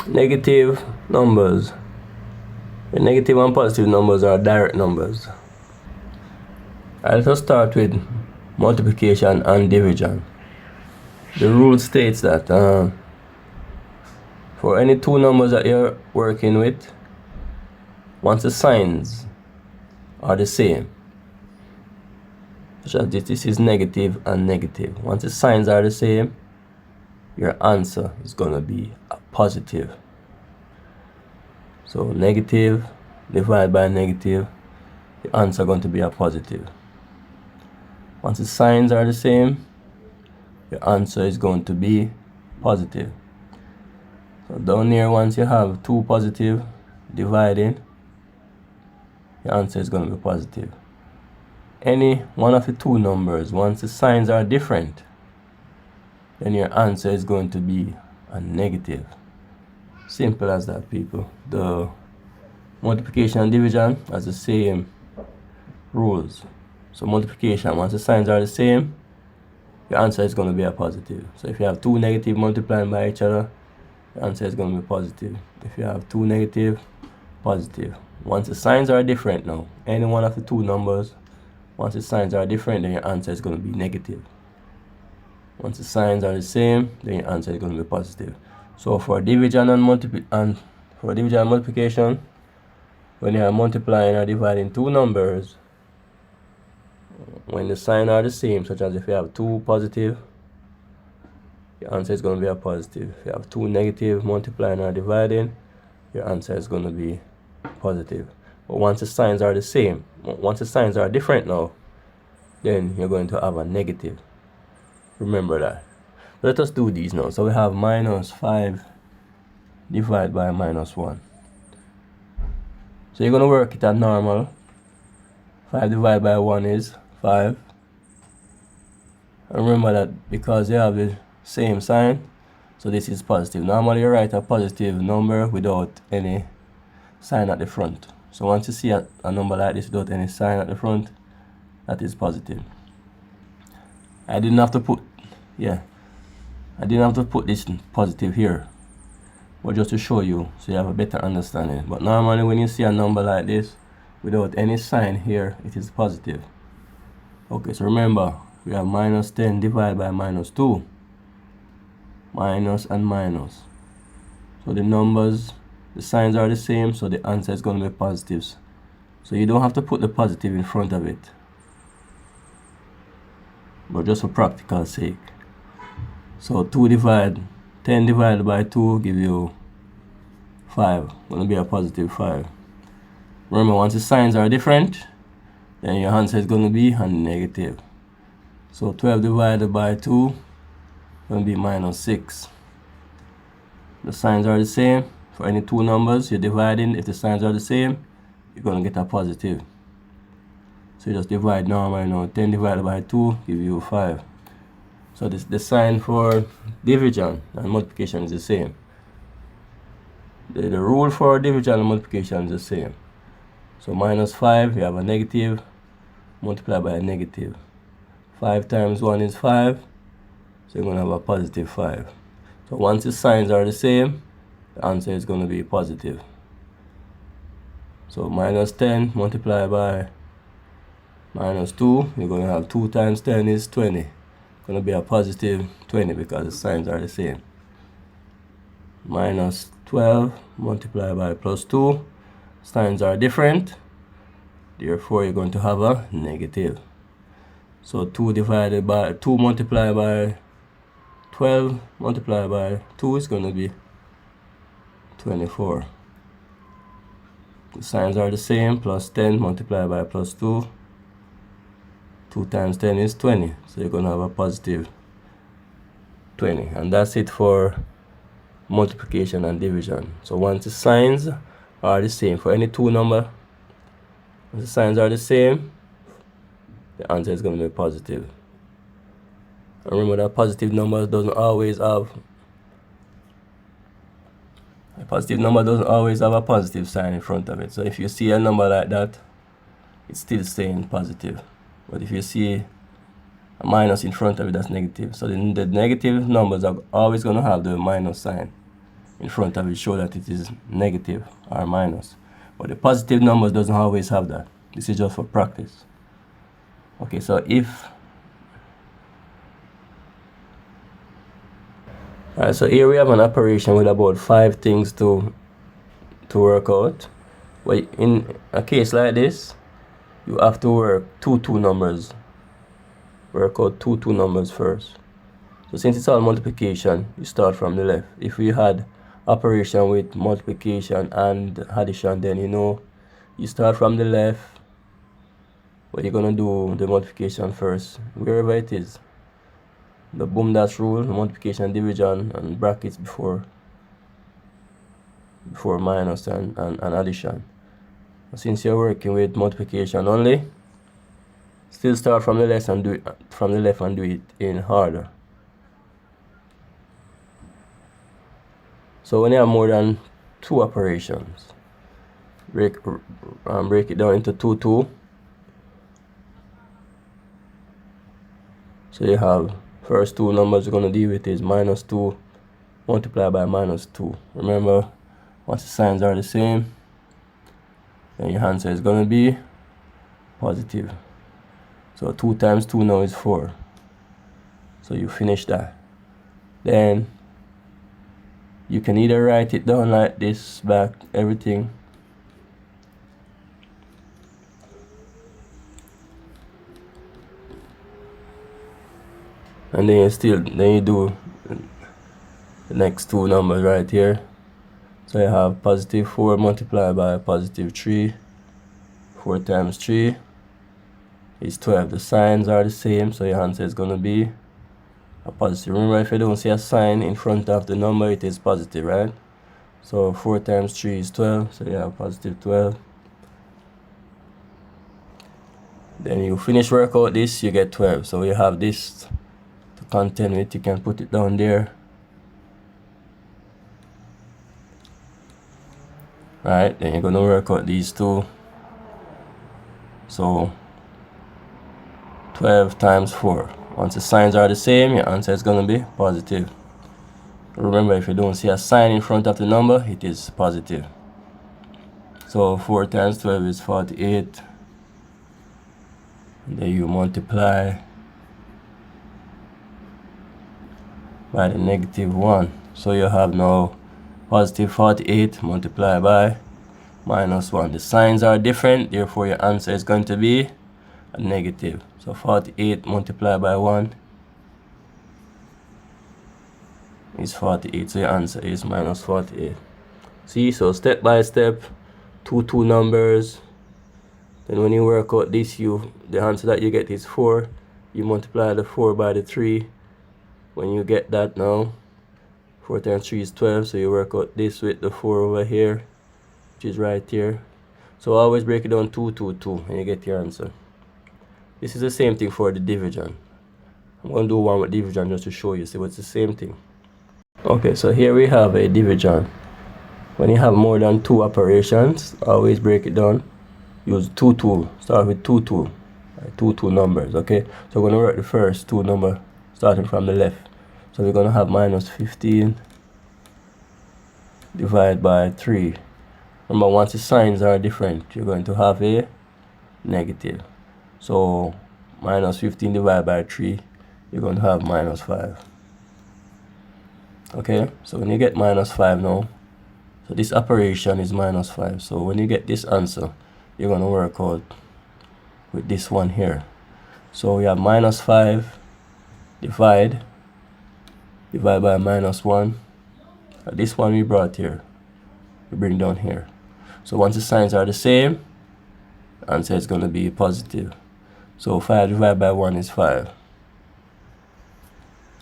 Negative numbers. The negative and positive numbers are direct numbers. Let us start with multiplication and division. The rule states that for any two numbers that you're working with, once the signs are the same, such as this is negative and negative. Once the signs are the same, your answer is going to be a positive. So negative divided by negative, the answer is going to be a positive. Once the signs are the same, your answer is going to be positive. So down here, once you have two positive dividing, your answer is going to be positive. Any one of the two numbers, once the signs are different, then your answer is going to be a negative. Simple as that, people. The multiplication and division has the same rules. So multiplication, once the signs are the same, your answer is going to be a positive. So if you have two negative multiplying by each other, the answer is going to be positive. If you have two negative, positive. Once the signs are different now, any one of the two numbers, once the signs are different, then your answer is going to be negative. Once the signs are the same, then your answer is going to be positive. So for division and multiplication, when you are multiplying or dividing two numbers, when the signs are the same, such as if you have two positive, your answer is going to be a positive. If you have two negative multiplying or dividing, your answer is going to be positive. But once the signs are the same, once the signs are different now, then you're going to have a negative. Remember that. Let us do these now. So we have minus 5 divided by minus 1. So you're going to work it at normal. 5 divided by 1 is 5. And remember that because you have the same sign, so this is positive. Normally you write a positive number without any sign at the front. So once you see a number like this without any sign at the front, that is positive. I didn't have to put this positive here, but just to show you so you have a better understanding. But normally when you see a number like this without any sign here, it is positive. Okay, so remember we have minus 10 divided by minus 2. Minus and minus. So the numbers, the signs are the same, so the answer is going to be positives. So you don't have to put the positive in front of it, but just for practical sake. So 10 divided by 2 give you 5. Going to be a positive 5. Remember, once the signs are different, then your answer is going to be a negative. So 12 divided by 2 going to be minus 6. The signs are the same. For any two numbers you're dividing, if the signs are the same, you're going to get a positive. So you just divide normally now. 10 divided by 2 give you 5. So the sign for division and multiplication is the same. The rule for division and multiplication is the same. So minus 5, you have a negative, multiply by a negative. 5 times 1 is 5, so you're going to have a positive 5. So once the signs are the same, the answer is going to be positive. So minus 10 multiplied by minus 2, you're going to have 2 times 10 is 20. Going to be a positive 20 because the signs are the same. Minus 12 multiplied by plus 2, signs are different, therefore you're going to have a negative. So 2 multiplied by 12 multiplied by 2 is going to be 24. The signs are the same. Plus 10 multiplied by plus 2. 2 times 10 is 20. So you're going to have a positive 20. And that's it for multiplication and division. So once the signs are the same for any two number, once the signs are the same, the answer is going to be positive. And remember that positive number doesn't always have a positive sign in front of it. So if you see a number like that, it's still saying positive. But if you see a minus in front of it, that's negative. So the negative numbers are always going to have the minus sign. in front of it show that it is negative or minus. But the positive numbers doesn't always have that. This is just for practice. Okay, so alright, so here we have an operation with about 5 things to work out. But in a case like this, you have to work two numbers. Work out two numbers first. So since it's all multiplication, you start from the left. If we had operation with multiplication and addition, then you start from the left, but you're gonna do the multiplication first, wherever it is. The boom dash rule, multiplication, division, and brackets before minus and addition. Since you're working with multiplication only, still start from the left and do it in order. So when you have more than 2 operations, break it down into 2. So you have first 2 numbers you're going to deal with is -2 multiplied by -2. Remember, once the signs are the same, then your answer is going to be positive. So 2 times 2 now is 4. So you finish that. Then you can either write it down like this, back everything, and then you do the next 2 numbers right here. So you have +4 multiplied by +3. 4 times 3 is 12. The signs are the same, so your answer is going to be a positive. Remember, if you don't see a sign in front of the number, it is positive, right? So 4 times 3 is 12, so you have +12. Then you finish work out this, you get 12. So you have this to contend with. You can put it down there. Right, then you're going to work out these 2. So 12 times 4. Once the signs are the same, your answer is going to be positive. Remember, if you don't see a sign in front of the number, it is positive. So 4 times 12 is 48. And then you multiply by the -1. So you have now +48 multiplied by -1. The signs are different, therefore your answer is going to be a negative. So 48 multiplied by 1 is 48. So your answer is -48. See, so step by step, two numbers. Then when you work out this, the answer that you get is 4. You multiply the 4 by the 3. When you get that now, 4 times 3 is 12. So you work out this with the 4 over here, which is right here. So always break it down 2, and you get your answer. This is the same thing for the division. I'm going to do one with division just to show you. See, it's the same thing. Okay, so here we have a division. When you have more than 2 operations, always break it down. Use 2. Start with 2. Right, 2 numbers, okay? So we're going to work the first 2 number starting from the left. So we're going to have -15 divided by 3. Remember, once the signs are different, you're going to have a negative. So -15 divided by 3, you're going to have -5. Okay, so when you get -5 now, so this operation is -5. So when you get this answer, you're going to work out with this one here. So we have -5 divide by -1. This one we brought here, we bring down here. So once the signs are the same, answer is going to be positive. So 5 divided by 1 is 5.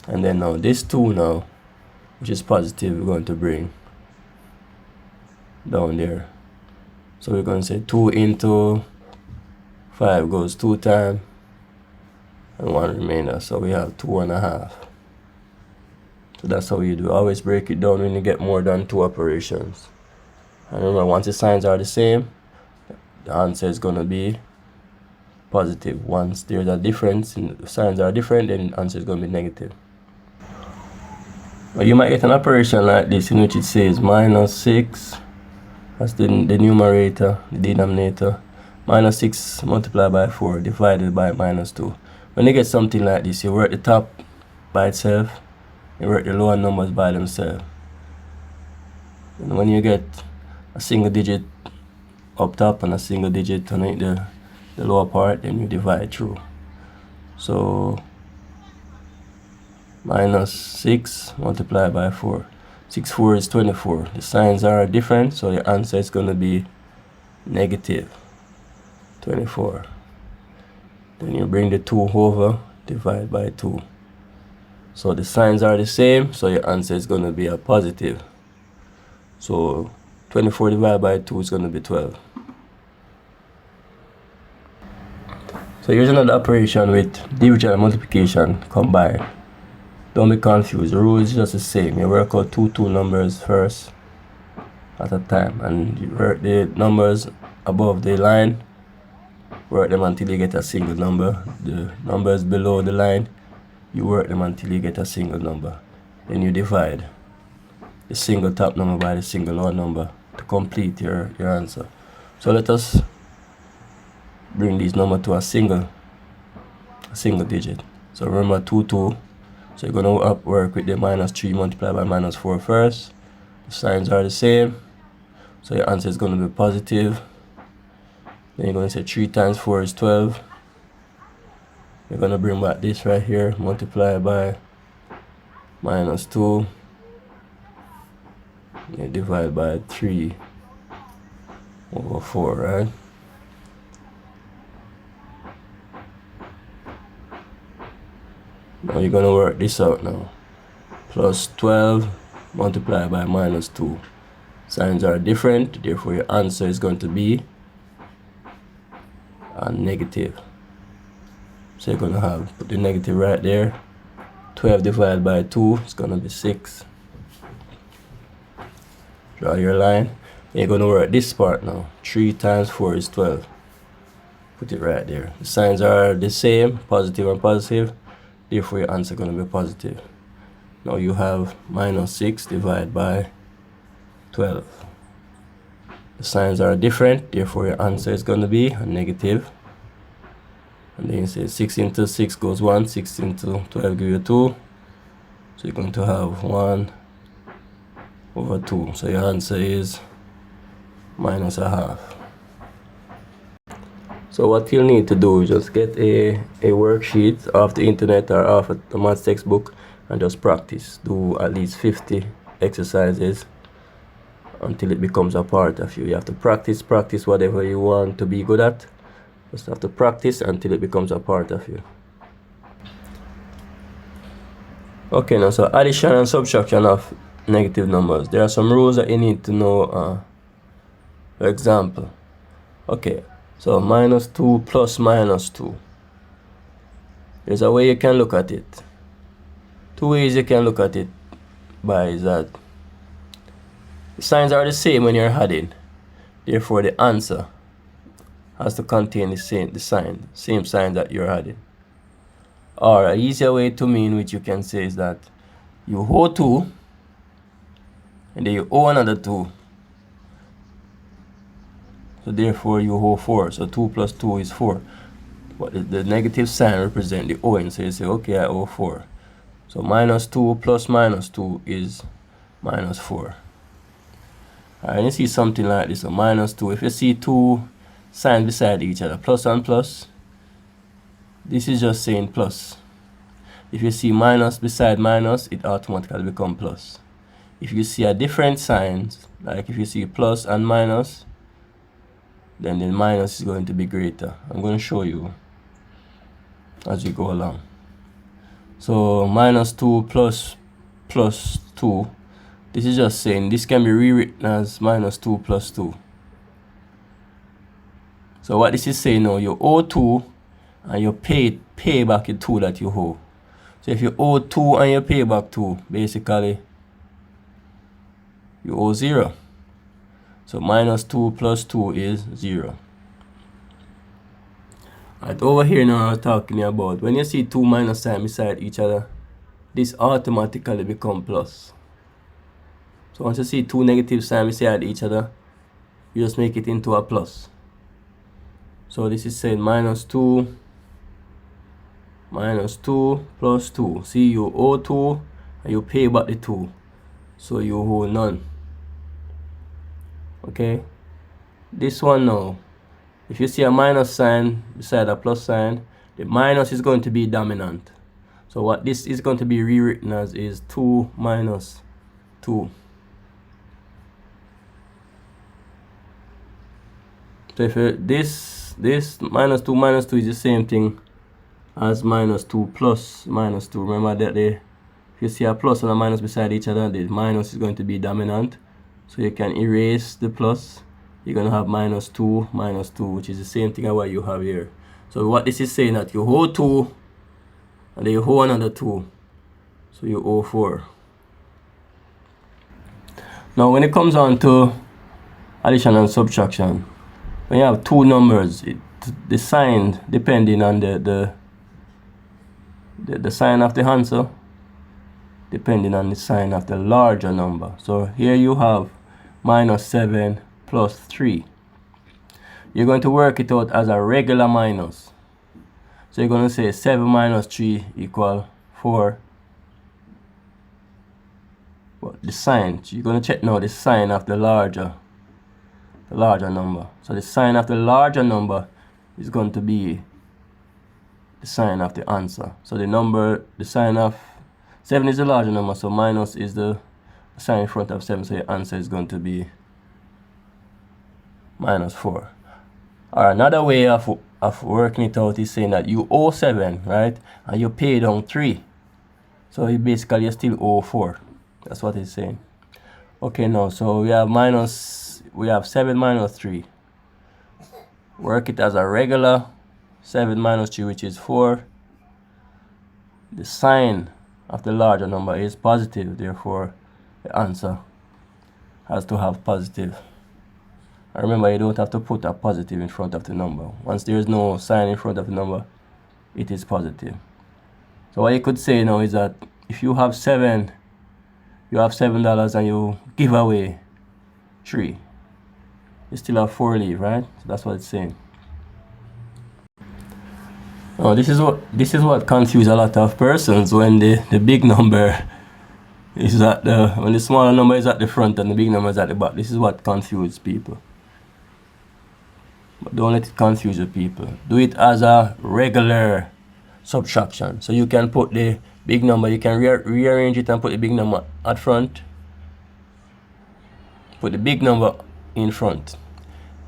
And then now this 2 now, which is positive, we're going to bring down there. So we're going to say 2 into 5 goes 2 times, and 1 remainder. So we have 2.5. So that's how you do. Always break it down when you get more than 2 operations. And remember, once the signs are the same, the answer is going to be positive. Once there's a difference and the signs are different, then the answer is going to be negative. Or you might get an operation like this in which it says minus 6, that's the numerator, the denominator, minus 6 multiplied by 4 divided by minus 2. When you get something like this, you work the top by itself, you work the lower numbers by themselves. And when you get a single digit up top and a single digit on the lower part, then you divide through. So minus 6 multiplied by 4. 6 4 is 24. The signs are different, so the answer is going to be negative 24. Then you bring the 2 over, divide by 2. So the signs are the same, so your answer is going to be a positive. So 24 divided by 2 is going to be 12. So here's another operation with division and multiplication combined. Don't be confused, the rule is just the same. You work out two numbers first at a time, and you work the numbers above the line, work them until you get a single number. The numbers below the line, you work them until you get a single number. Then you divide the single top number by the single lower number to complete your answer. So let us bring these numbers to a single digit. So remember 2 2. So you're going to work with the minus 3 multiplied by minus 4 first. The signs are the same, so your answer is going to be positive. Then you're going to say 3 times 4 is 12. You're going to bring back this right here, multiply by minus 2. You divide by 3 over 4, right? Now you're going to work this out now. Plus 12 multiplied by minus 2. Signs are different, therefore your answer is going to be a negative. So you're going to put the negative right there. 12 divided by 2 is going to be 6. Draw your line. And you're going to work this part now. 3 times 4 is 12. Put it right there. The signs are the same, positive and positive. Therefore your answer is going to be positive. Now you have minus 6 divided by 12. The signs are different, therefore your answer is going to be a negative. And then you say 6 into 6 goes 1, 6 into 12 gives you 2. So you're going to have 1 over 2. So your answer is minus a half. So what you'll need to do is just get a worksheet off the internet or off the maths textbook and just practice. Do at least 50 exercises until it becomes a part of you. You have to practice whatever you want to be good at. Just have to practice until it becomes a part of you. Okay, now so addition and subtraction of negative numbers. There are some rules that you need to know. For example, okay, so minus 2 plus minus 2. There's a way you can look at it. Two ways you can look at it by is that the signs are the same when you're adding. Therefore, the answer has to contain the same sign that you're adding. Or an easier way to mean which you can say is that you owe 2 and then you owe another 2. So therefore you owe 4. So 2 plus 2 is 4. But the negative sign represents the owing. So you say, okay, I owe 4. So minus 2 plus minus 2 is minus 4. Alright, you see something like this. So minus 2. If you see 2 signs beside each other, plus and plus, this is just saying plus. If you see minus beside minus, it automatically becomes plus. If you see a different signs, like if you see plus and minus, then the minus is going to be greater. I'm going to show you as you go along. So minus 2 plus 2, this is just saying this can be rewritten as minus 2 plus 2. So what this is saying now, you owe 2 and you pay back the 2 that you owe. So if you owe 2 and you pay back 2, basically you owe 0. So minus 2 plus 2 is 0. Right, over here now we're talking about when you see 2 minus sign beside each other, this automatically become plus. So once you see two negative signs beside each other, you just make it into a plus. So this is saying minus 2 plus 2. See, you owe 2 and you pay back the 2. So you owe none. Okay? This one now, if you see a minus sign beside a plus sign, the minus is going to be dominant. So what this is going to be rewritten as is 2 minus 2. So if this minus 2 is the same thing as minus 2 plus minus 2. Remember that if you see a plus and a minus beside each other, the minus is going to be dominant. So you can erase the plus. You're going to have minus 2, which is the same thing as what you have here. So what this is saying that you owe 2 and then you owe another 2. So you owe 4. Now when it comes on to addition and subtraction, when you have two numbers, the sign depending on the sign of the answer, depending on the sign of the larger number. So here you have minus 7 plus 3. You're going to work it out as a regular minus. So you're going to say 7 minus 3 equal 4. But the sign, you're going to check now the sign of the larger number. So the sign of the larger number is going to be the sign of the answer. So the sign of 7 is the larger number, so minus is the sign in front of 7, so your answer is going to be minus 4. Or another way of working it out is saying that you owe 7, right? And you pay down 3. So you still owe 4. That's what it's saying. Okay, now, so we have 7 minus 3. Work it as a regular 7 minus 3, which is 4. The sign of the larger number is positive, therefore the answer has to have positive. And remember, you don't have to put a positive in front of the number. Once there is no sign in front of the number, it is positive. So what you could say now is that if you have $7 and you give away 3, you still have 4 leave, right? So that's what it's saying. Oh, this is what confuses a lot of persons when the big number is when the smaller number is at the front and the big number is at the back. This is what confuses people. But don't let it confuse the people. Do it as a regular subtraction. So you can put the big number, you can rearrange it and put the big number at front. Put the big number in front.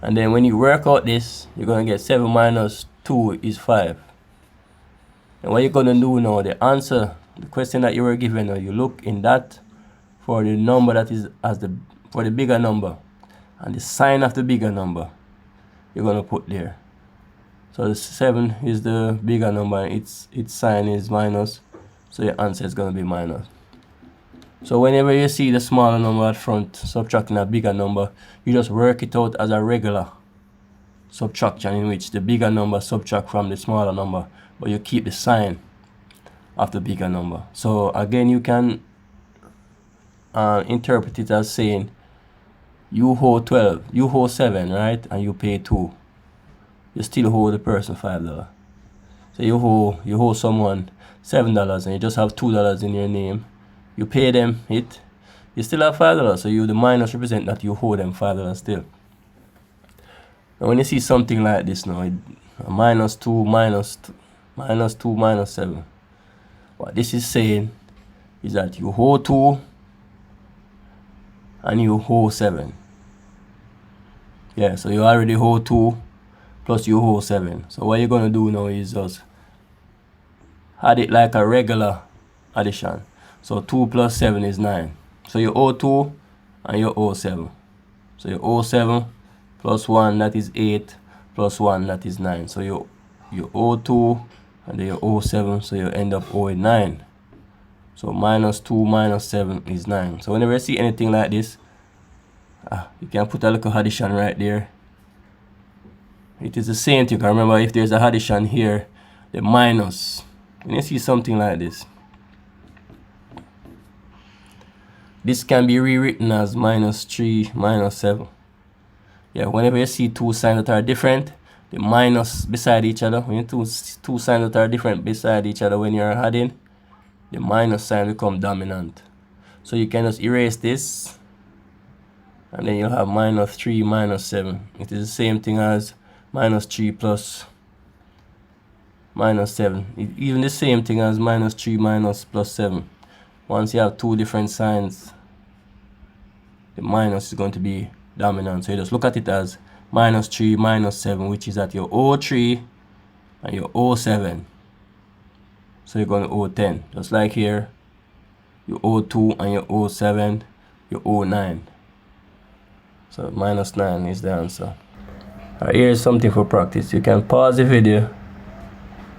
And then when you work out this, you're going to get 7 minus 2 is 5. And what you're going to do now, the answer, the question that you were given, you look in that for the number that is for the bigger number. And the sign of the bigger number, you're going to put there. So the 7 is the bigger number, its sign is minus, so your answer is going to be minus. So whenever you see the smaller number at front subtracting a bigger number, you just work it out as a regular subtraction in which the bigger number subtract from the smaller number, but you keep the sign of the bigger number. So again, you can interpret it as saying you owe 7, right? And you pay 2. You still owe the person $5. So you owe someone $7 and you just have $2 in your name. You pay them it, you still have $5. So the minus represent that you owe them $5 still. And when you see something like this now, minus 2 minus 7, what this is saying is that you owe 2 and you owe 7. Yeah, so you already owe 2 plus you owe 7. So what you're going to do now is just add it like a regular addition. So 2 plus 7 is 9. So you owe 2 and you owe 7. So you owe 7 plus 1, that is 8, plus 1, that is 9. So you owe 2 and then you owe 7, so you end up owing 9. So minus 2 minus 7 is 9. So whenever you see anything like this, you can put a little addition right there. It is the same thing. Remember, if there's a addition here, the minus, when you see something like this, this can be rewritten as minus 3 minus 7. Yeah, whenever you see two signs that are different, the minus beside each other, when you two signs that are different beside each other, when you're adding, the minus sign become dominant. So you can just erase this, and then you'll have minus 3 minus 7. It is the same thing as minus 3 plus minus 7. It's even the same thing as minus 3 minus plus 7. Once you have two different signs, the minus is going to be dominant. So you just look at it as minus 3 minus 7, which is at your O3 and your O7. So you're going to O10. Just like here, your O2 and your O7, your O9. So minus 9 is the answer. Alright, here's something for practice. You can pause the video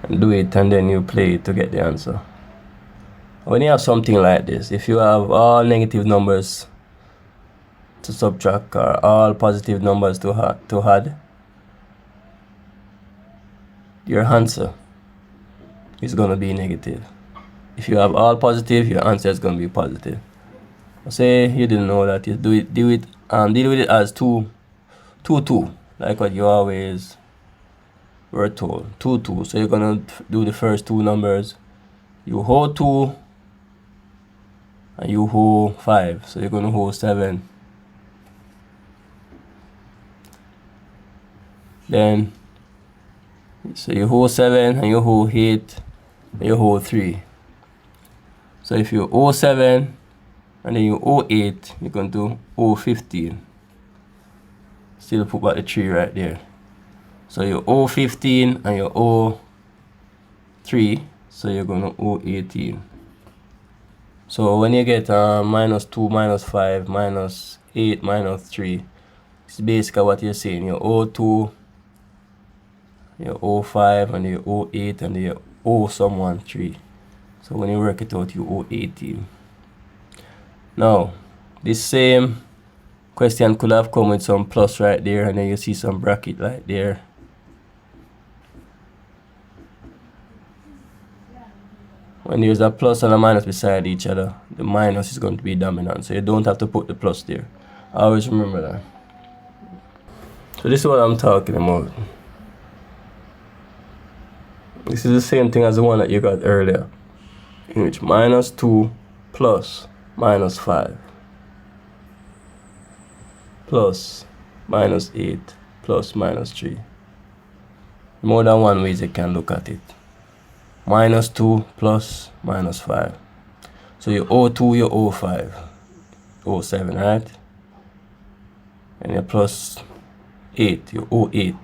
and do it, and then you play it to get the answer. When you have something like this, if you have all negative numbers to subtract or all positive numbers to add, your answer is going to be negative. If you have all positive, your answer is going to be positive. Say you didn't know that, you deal with it as 2, 2, 2, like what you always were told, 2, 2. So you're going to do the first two numbers. You hold 2 and you hold 5. So you're going to hold 7. Then, so you hold 7 and you hold 8 and you hold 3. So if you hold 7 and then you hold 8, you're going to hold 15. Still put back the 3 right there. So you hold 15 and you hold 3, so you're going to hold 18. So when you get minus 2, minus 5, minus 8, minus 3, it's basically what you're saying. You hold 2, you owe 5, and you owe 8, and you owe someone 3. So when you work it out, you owe 18. Now, this same question could have come with some plus right there, and then you see some bracket right there. When there's a plus and a minus beside each other, the minus is going to be dominant. So you don't have to put the plus there. Always remember that. So this is what I'm talking about. This is the same thing as the one that you got earlier, in which minus 2 plus minus 5 plus minus 8 plus minus 3. More than one ways you can look at it. Minus 2 plus minus 5. So you owe 2, you owe 5, owe 7, right? And you plus 8, you owe 8.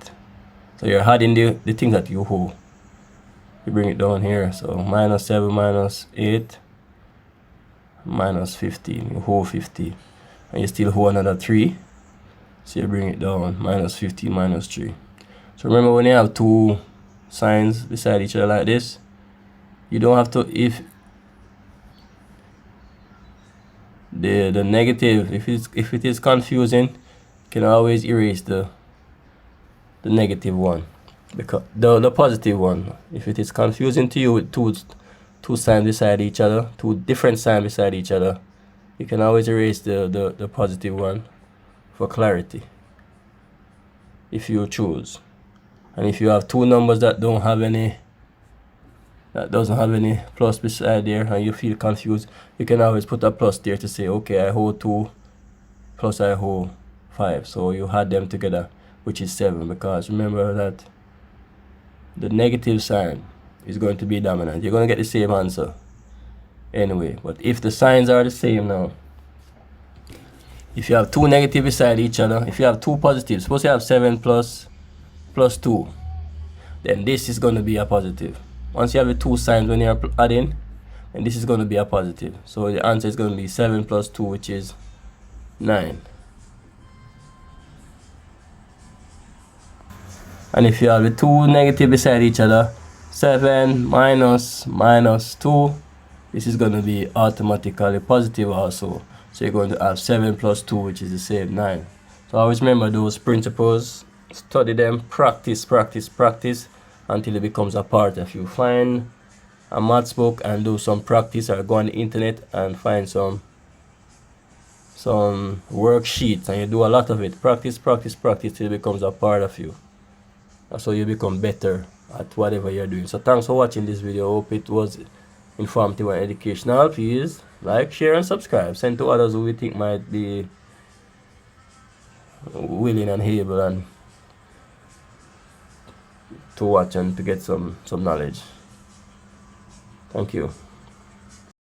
So you're adding the things that you owe. You bring it down here, so minus 7 minus 8 minus 15, you hold 50, and you still hold another 3, so you bring it down, minus 15 minus 3. So remember, when you have two signs beside each other like this, you don't have to, if the negative, if it is confusing, you can always erase the negative one. Because the positive one, if it is confusing to you with two signs beside each other, two different signs beside each other, you can always erase the positive one for clarity, if you choose. And if you have two numbers that doesn't have any plus beside there, and you feel confused, you can always put a plus there to say, okay, I hold 2 plus I hold 5. So you add them together, which is 7, because remember that the negative sign is going to be dominant. You're going to get the same answer anyway. But if the signs are the same now, if you have two negative beside each other, if you have two positives, suppose you have 7 plus 2, then this is going to be a positive. Once you have the two signs when you're adding, then this is going to be a positive. So the answer is going to be 7 plus 2, which is 9. And if you have the two negative beside each other, 7 minus 2, this is going to be automatically positive also. So you're going to have 7 plus 2, which is the same 9. So always remember those principles, study them, practice until it becomes a part of you. Find a maths book and do some practice, or go on the internet and find some some worksheets and you do a lot of it. Practice, practice, practice till it becomes a part of you. That's how you become better at whatever you're doing. So thanks for watching this video. Hope it was informative and educational. Please like, share and subscribe. Send to others who we think might be willing and able and to watch and to get some knowledge. Thank you.